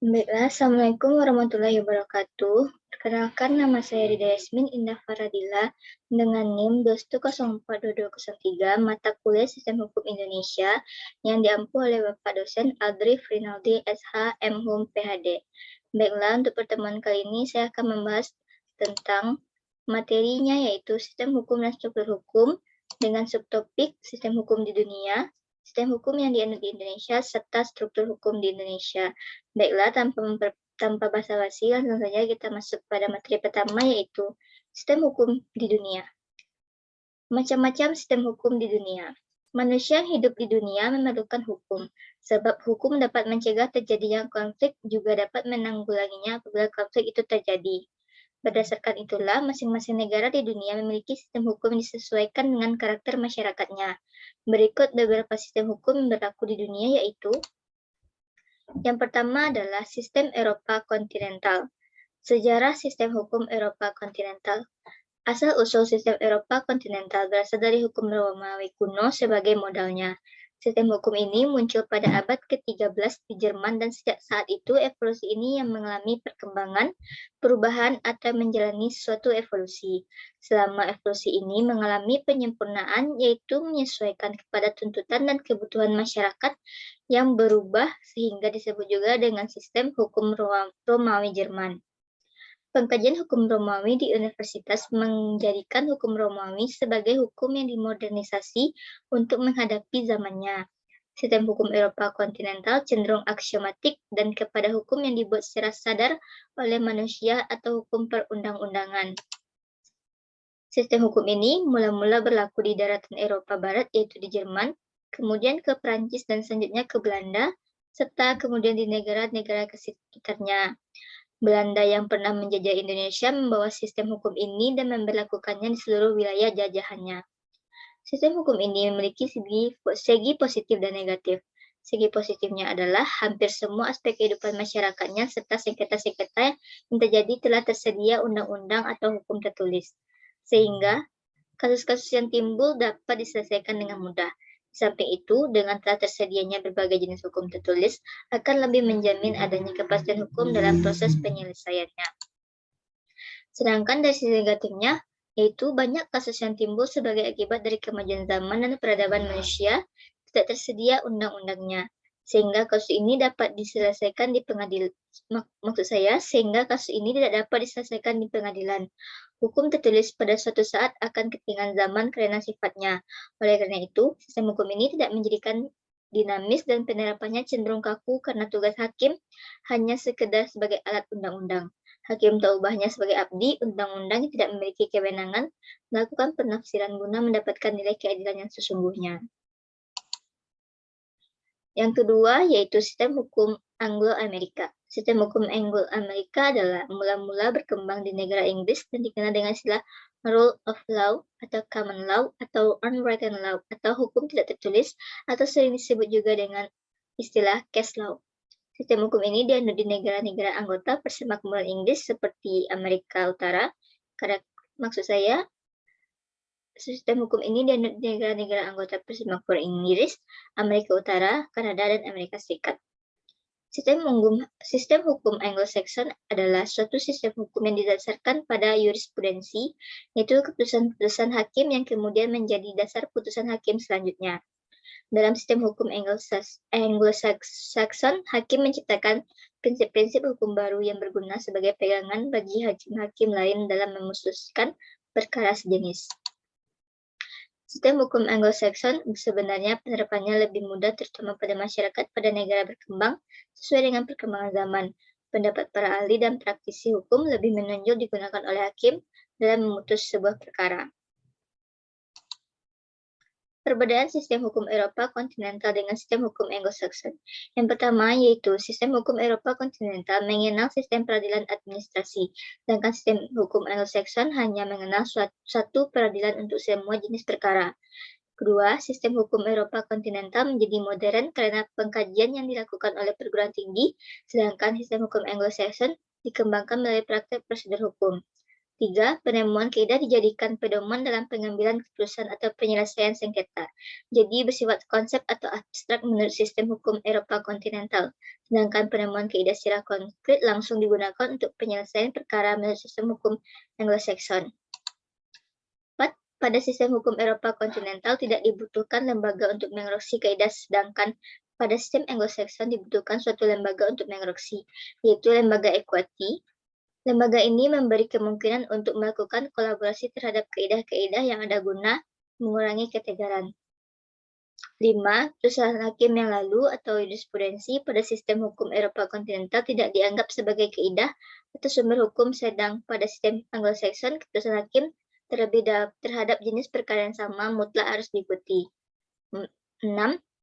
Baiklah, Assalamualaikum warahmatullahi wabarakatuh. Perkenalkan, nama saya Rida Yasmin Indah Faradila dengan NIM 21042203 mata kuliah Sistem Hukum Indonesia yang diampu oleh Bapak dosen Aldrif Rinaldi SH MHum PhD. Baiklah, untuk pertemuan kali ini saya akan membahas tentang materinya, yaitu sistem hukum dan struktur hukum dengan subtopik sistem hukum di dunia, sistem hukum yang dianut di Indonesia, serta struktur hukum di Indonesia. Baiklah, tanpa basa-basi, langsung saja kita masuk pada materi pertama, yaitu sistem hukum di dunia. Macam-macam sistem hukum di dunia. Manusia yang hidup di dunia memerlukan hukum, sebab hukum dapat mencegah terjadinya konflik, juga dapat menanggulanginya apabila konflik itu terjadi. Berdasarkan itulah, masing-masing negara di dunia memiliki sistem hukum yang disesuaikan dengan karakter masyarakatnya. Berikut beberapa sistem hukum yang berlaku di dunia, yaitu yang pertama adalah sistem Eropa kontinental. Sejarah sistem hukum Eropa kontinental. Asal-usul sistem Eropa kontinental berasal dari hukum Romawi kuno sebagai modalnya. Sistem hukum ini muncul pada abad ke-13 di Jerman, dan sejak saat itu evolusi ini yang mengalami perkembangan, perubahan, atau menjalani suatu evolusi. Selama evolusi ini mengalami penyempurnaan, yaitu menyesuaikan kepada tuntutan dan kebutuhan masyarakat yang berubah, sehingga disebut juga dengan sistem hukum Romawi Jerman. Pengkajian hukum Romawi di universitas menjadikan hukum Romawi sebagai hukum yang dimodernisasi untuk menghadapi zamannya. Sistem hukum Eropa kontinental cenderung aksiomatik dan kepada hukum yang dibuat secara sadar oleh manusia atau hukum perundang-undangan. Sistem hukum ini mula-mula berlaku di daratan Eropa Barat, yaitu di Jerman, kemudian ke Prancis dan selanjutnya ke Belanda, serta kemudian di negara-negara sekitarnya. Belanda yang pernah menjajah Indonesia membawa sistem hukum ini dan memberlakukannya di seluruh wilayah jajahannya. Sistem hukum ini memiliki segi positif dan negatif. Segi positifnya adalah hampir semua aspek kehidupan masyarakatnya serta sengketa-sengketa yang terjadi telah tersedia undang-undang atau hukum tertulis, sehingga kasus-kasus yang timbul dapat diselesaikan dengan mudah. Di samping itu, dengan telah tersedianya berbagai jenis hukum tertulis, akan lebih menjamin adanya kepastian hukum dalam proses penyelesaiannya. Sedangkan dari sisi negatifnya, yaitu banyak kasus yang timbul sebagai akibat dari kemajuan zaman dan peradaban manusia, tidak tersedia undang-undangnya, sehingga kasus ini dapat diselesaikan di pengadilan. Sehingga kasus ini tidak dapat diselesaikan di pengadilan. Hukum tertulis pada suatu saat akan ketinggalan zaman karena sifatnya. Oleh karena itu, sistem hukum ini tidak menjadikan dinamis dan penerapannya cenderung kaku karena tugas hakim hanya sekedar sebagai alat undang-undang. Hakim tak ubahnya sebagai abdi undang-undang yang tidak memiliki kewenangan melakukan penafsiran guna mendapatkan nilai keadilan yang sesungguhnya. Yang kedua, yaitu sistem hukum Anglo-Amerika. Sistem hukum Anglo-Amerika adalah mula-mula berkembang di negara Inggris dan dikenal dengan istilah rule of law atau common law atau unwritten law atau hukum tidak tertulis, atau sering disebut juga dengan istilah case law. Sistem hukum ini dianut di negara-negara anggota Persemakmuran Inggris seperti Amerika Utara. Maksud saya, sistem hukum ini dianut di negara-negara anggota Persemakmuran Inggris, Amerika Utara, Kanada, dan Amerika Serikat. Sistem hukum Anglo-Saxon adalah suatu sistem hukum yang didasarkan pada jurisprudensi, yaitu keputusan-keputusan hakim yang kemudian menjadi dasar putusan hakim selanjutnya. Dalam sistem hukum Anglo-Saxon, hakim menciptakan prinsip-prinsip hukum baru yang berguna sebagai pegangan bagi hakim-hakim lain dalam memutuskan perkara sejenis. Sistem hukum Anglo-Saxon sebenarnya penerapannya lebih mudah, terutama pada masyarakat pada negara berkembang, sesuai dengan perkembangan zaman. Pendapat para ahli dan praktisi hukum lebih menonjol digunakan oleh hakim dalam memutus sebuah perkara. Perbedaan sistem hukum Eropa kontinental dengan sistem hukum Anglo-Saxon. Yang pertama, yaitu sistem hukum Eropa kontinental mengenal sistem peradilan administrasi, sedangkan sistem hukum Anglo-Saxon hanya mengenal satu peradilan untuk semua jenis perkara. Kedua, sistem hukum Eropa kontinental menjadi modern karena pengkajian yang dilakukan oleh perguruan tinggi, sedangkan sistem hukum Anglo-Saxon dikembangkan melalui praktek prosedur hukum. 3. Penemuan kaidah dijadikan pedoman dalam pengambilan keputusan atau penyelesaian sengketa. Jadi bersifat konsep atau abstrak menurut sistem hukum Eropa kontinental. Sedangkan penemuan kaidah secara konkret langsung digunakan untuk penyelesaian perkara menurut sistem hukum Anglo-Saxon. 4. Pada sistem hukum Eropa kontinental tidak dibutuhkan lembaga untuk mengoreksi kaidah, sedangkan pada sistem Anglo-Saxon dibutuhkan suatu lembaga untuk mengoreksi, yaitu lembaga equity. Lembaga ini memberi kemungkinan untuk melakukan kolaborasi terhadap kaidah-kaidah yang ada guna mengurangi ketegaran. 5. Putusan hakim yang lalu atau jurisprudensi pada sistem hukum Eropa kontinental tidak dianggap sebagai kaidah atau sumber hukum, sedang pada sistem Anglo-Saxon keputusan hakim terhadap jenis perkara yang sama mutlak harus diikuti. 6.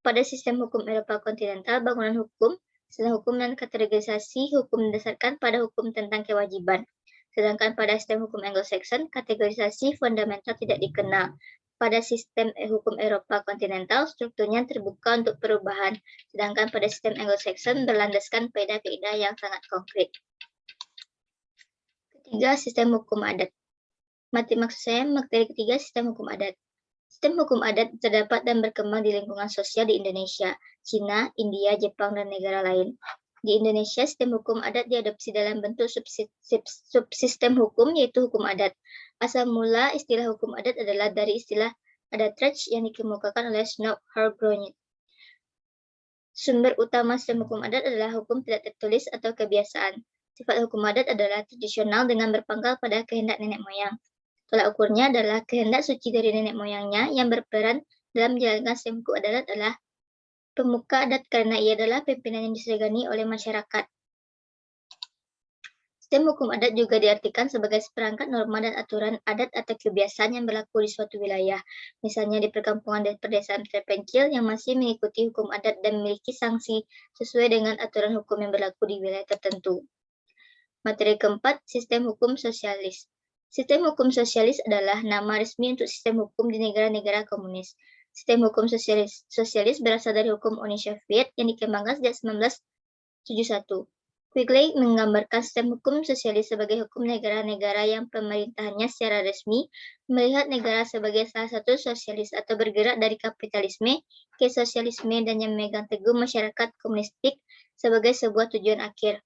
Pada sistem hukum Eropa kontinental, bangunan hukum, istilah hukum dan kategorisasi hukum didasarkan pada hukum tentang kewajiban. Sedangkan pada sistem hukum Anglo-Saxon, kategorisasi fundamental tidak dikenal. Pada sistem hukum Eropa kontinental, strukturnya terbuka untuk perubahan. Sedangkan pada sistem Anglo-Saxon berlandaskan kaidah-kaidah yang sangat konkret. Ketiga, sistem hukum adat. Materi ketiga, sistem hukum adat. Sistem hukum adat terdapat dan berkembang di lingkungan sosial di Indonesia, Cina, India, Jepang, dan negara lain. Di Indonesia, sistem hukum adat diadopsi dalam bentuk subsistem hukum, yaitu hukum adat. Asal mula istilah hukum adat adalah dari istilah adat Recht yang dikemukakan oleh Snow Hargrove. Sumber utama sistem hukum adat adalah hukum tidak tertulis atau kebiasaan. Sifat hukum adat adalah tradisional dengan berpangkal pada kehendak nenek moyang. Tolak ukurnya adalah kehendak suci dari nenek moyangnya yang berperan dalam menjalankan sistem hukum adat adalah pemuka adat karena ia adalah pimpinan yang disegani oleh masyarakat. Sistem hukum adat juga diartikan sebagai seperangkat norma dan aturan adat atau kebiasaan yang berlaku di suatu wilayah, misalnya di perkampungan dan pedesaan terpencil yang masih mengikuti hukum adat dan memiliki sanksi sesuai dengan aturan hukum yang berlaku di wilayah tertentu. Materi keempat, sistem hukum sosialis. Sistem hukum sosialis adalah nama resmi untuk sistem hukum di negara-negara komunis. Sistem hukum sosialis berasal dari hukum Uni Soviet yang dikembangkan sejak 1971. Quigley menggambarkan sistem hukum sosialis sebagai hukum negara-negara yang pemerintahannya secara resmi melihat negara sebagai salah satu sosialis atau bergerak dari kapitalisme ke sosialisme dan yang memegang teguh masyarakat komunistik sebagai sebuah tujuan akhir.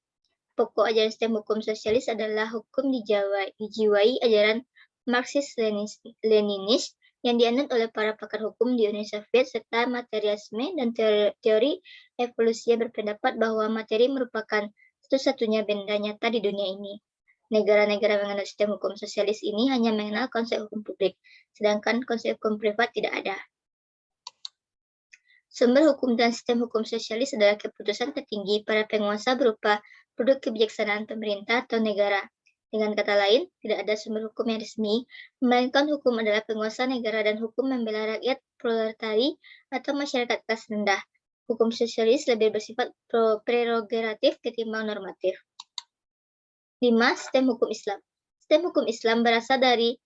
Pokok ajaran sistem hukum sosialis adalah hukum dijiwai ajaran Marxis-Leninis yang dianut oleh para pakar hukum di Uni Soviet serta materialisme dan teori evolusi yang berpendapat bahwa materi merupakan satu-satunya benda nyata di dunia ini. Negara-negara menganut sistem hukum sosialis ini hanya mengenal konsep hukum publik, sedangkan konsep hukum privat tidak ada. Sumber hukum dan sistem hukum sosialis adalah keputusan tertinggi para penguasa berupa produk kebijaksanaan pemerintah atau negara. Dengan kata lain, tidak ada sumber hukum yang resmi, melainkan hukum adalah penguasa negara dan hukum membela rakyat proletari atau masyarakat kelas rendah. Hukum sosialis lebih bersifat prerogatif ketimbang normatif. 5. Sistem hukum Islam. Sistem hukum Islam berasal dari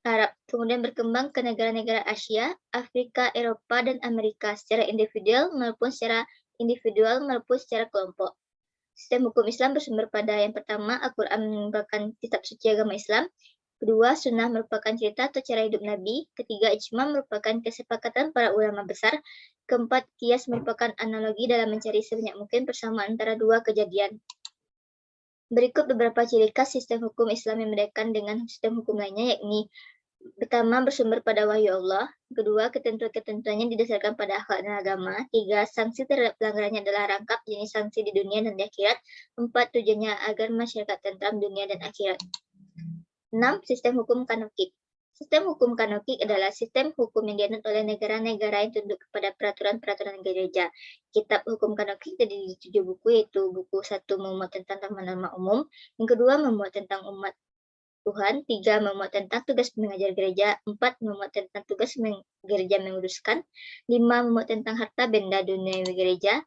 Arab, kemudian berkembang ke negara-negara Asia, Afrika, Eropa, dan Amerika secara individual maupun secara kelompok. Sistem hukum Islam bersumber pada yang pertama, Al-Quran merupakan kitab suci agama Islam. Kedua, Sunnah merupakan cerita atau cara hidup Nabi. Ketiga, Ijma merupakan kesepakatan para ulama besar. Keempat, Qiyas merupakan analogi dalam mencari sebanyak mungkin persamaan antara dua kejadian. Berikut beberapa ciri khas sistem hukum Islam yang membedakan dengan sistem hukum lainnya, yakni pertama, bersumber pada wahyu Allah. Kedua, ketentuan-ketentuannya didasarkan pada akhlak dan agama. Tiga, sanksi terhadap pelanggarannya adalah rangkap jenis sanksi di dunia dan di akhirat. Empat, tujuannya agar masyarakat tentram dunia dan akhirat. 6. Sistem hukum kanokik. Sistem hukum kanokik adalah sistem hukum yang dianut oleh negara-negara yang tunduk kepada peraturan-peraturan gereja. Kitab hukum kanokik terdiri dari 7 buku, yaitu buku 1 memuat tentang norma umum, yang kedua memuat tentang umat Tuhan, 3 memuat tentang tugas mengajar gereja, 4 memuat tentang tugas gereja menguruskan, 5 memuat tentang harta benda dunia gereja,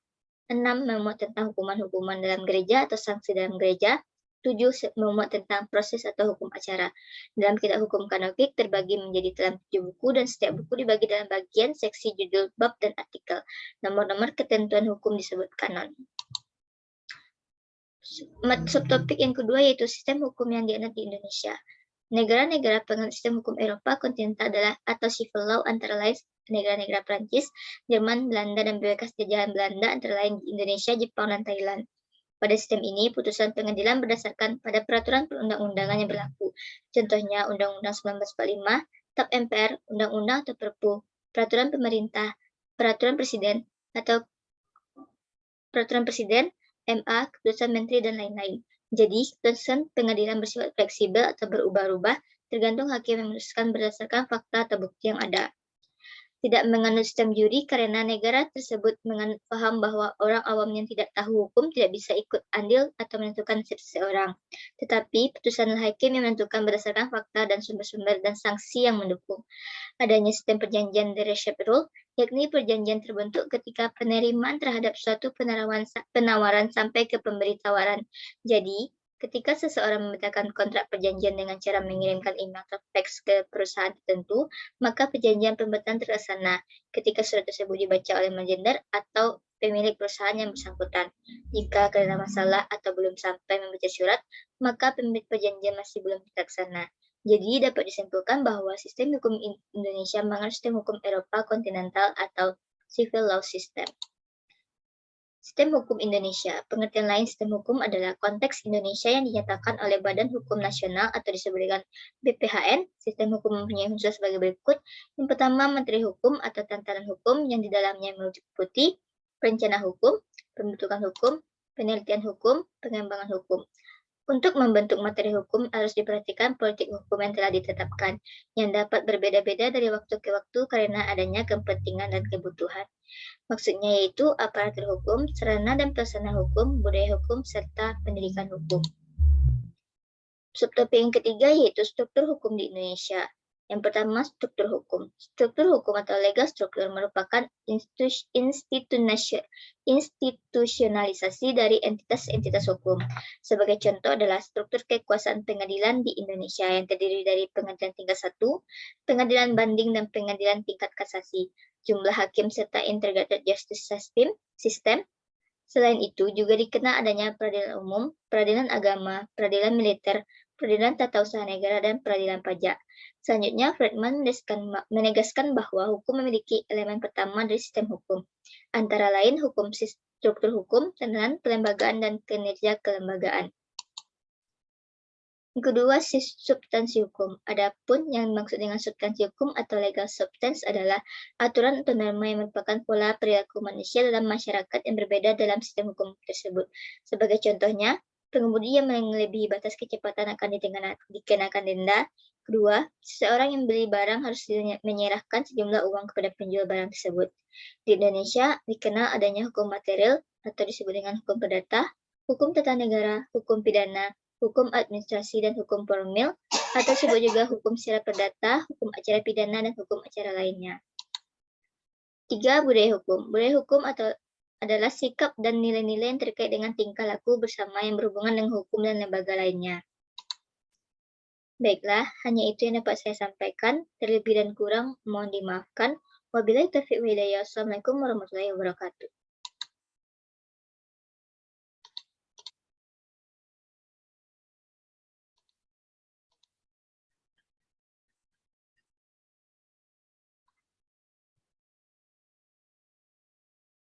6 memuat tentang hukuman-hukuman dalam gereja atau sanksi dalam gereja, 7 memuat tentang proses atau hukum acara. Dalam kitab hukum kanokik terbagi menjadi dalam 7 buku dan setiap buku dibagi dalam bagian, seksi, judul, bab, dan artikel. Nomor-nomor ketentuan hukum disebut kanon. Subtopik yang kedua yaitu sistem hukum yang dianut di Indonesia. Negara-negara penganut sistem hukum Eropa kontinental adalah atau civil law antara lain negara-negara Prancis, Jerman, Belanda, dan bekas jajahan Belanda antara lain Indonesia, Jepang, dan Thailand. Pada sistem ini, putusan pengadilan berdasarkan pada peraturan perundang-undangan yang berlaku. Contohnya Undang-Undang 1945, TAP MPR, Undang-Undang atau Perpu, Peraturan Pemerintah, Peraturan Presiden, atau Peraturan Presiden, MA, Keputusan Menteri, dan lain-lain. Jadi, putusan pengadilan bersifat fleksibel atau berubah-ubah, tergantung hakim yang memutuskan berdasarkan fakta atau bukti yang ada. Tidak menganut sistem juri karena negara tersebut menganut paham bahwa orang awam yang tidak tahu hukum tidak bisa ikut andil atau menentukan nasib seseorang. Tetapi putusan hakim yang menentukan berdasarkan fakta dan sumber-sumber dan sanksi yang mendukung. Adanya sistem perjanjian de recept rule, yakni perjanjian terbentuk ketika penerimaan terhadap suatu penawaran sampai ke pemberi tawaran. Jadi, ketika seseorang membatalkan kontrak perjanjian dengan cara mengirimkan email atau fax ke perusahaan tertentu, maka perjanjian pembatalan terlaksana ketika surat tersebut dibaca oleh manajer atau pemilik perusahaan yang bersangkutan. Jika karena masalah atau belum sampai membaca surat, maka pemilik perjanjian masih belum terlaksana. Jadi dapat disimpulkan bahwa sistem hukum Indonesia menganut sistem hukum Eropa kontinental atau civil law system. Sistem hukum Indonesia. Pengertian lain sistem hukum adalah konteks Indonesia yang dinyatakan oleh Badan Hukum Nasional atau disebut dengan BPHN. Sistem hukum mempunyai unsur sebagai berikut. Yang pertama, Menteri Hukum atau Tatanan Hukum yang di dalamnya meliputi perencana hukum, pembentukan hukum, penelitian hukum, pengembangan hukum. Untuk membentuk materi hukum harus diperhatikan politik hukum yang telah ditetapkan, yang dapat berbeda-beda dari waktu ke waktu karena adanya kepentingan dan kebutuhan. Maksudnya yaitu aparatur hukum, sarana dan prasarana hukum, budaya hukum, serta pendidikan hukum. Subtopik yang ketiga yaitu struktur hukum di Indonesia. Yang pertama, struktur hukum. Struktur hukum atau legal structure merupakan institusionalisasi dari entitas-entitas hukum. Sebagai contoh adalah struktur kekuasaan pengadilan di Indonesia yang terdiri dari pengadilan tingkat 1, pengadilan banding, dan pengadilan tingkat kasasi, jumlah hakim, serta integrated justice system. Selain itu, juga dikenal adanya peradilan umum, peradilan agama, peradilan militer, peradilan tata usaha negara, dan peradilan pajak. Selanjutnya, Friedman menegaskan bahwa hukum memiliki elemen pertama dari sistem hukum, antara lain hukum struktur hukum, tatanan pelembagaan, dan kinerja kelembagaan. Yang kedua, substansi hukum. Adapun yang dimaksud dengan substansi hukum atau legal substance adalah aturan atau norma yang merupakan pola perilaku manusia dalam masyarakat yang berbeda dalam sistem hukum tersebut. Sebagai contohnya, pengemudi yang melebihi batas kecepatan akan dikenakan denda. Kedua, seseorang yang beli barang harus menyerahkan sejumlah uang kepada penjual barang tersebut. Di Indonesia, dikenal adanya hukum material atau disebut dengan hukum perdata, hukum tata negara, hukum pidana, hukum administrasi, dan hukum formil, atau disebut juga hukum secara perdata, hukum acara pidana, dan hukum acara lainnya. 3. Budaya hukum. Budaya hukum adalah sikap dan nilai-nilai yang terkait dengan tingkah laku bersama yang berhubungan dengan hukum dan lembaga lainnya. Baiklah, hanya itu yang dapat saya sampaikan. Terlebih dan kurang, mohon dimaafkan. Wabillahi taufiq wal hidayah. Assalamualaikum warahmatullahi wabarakatuh.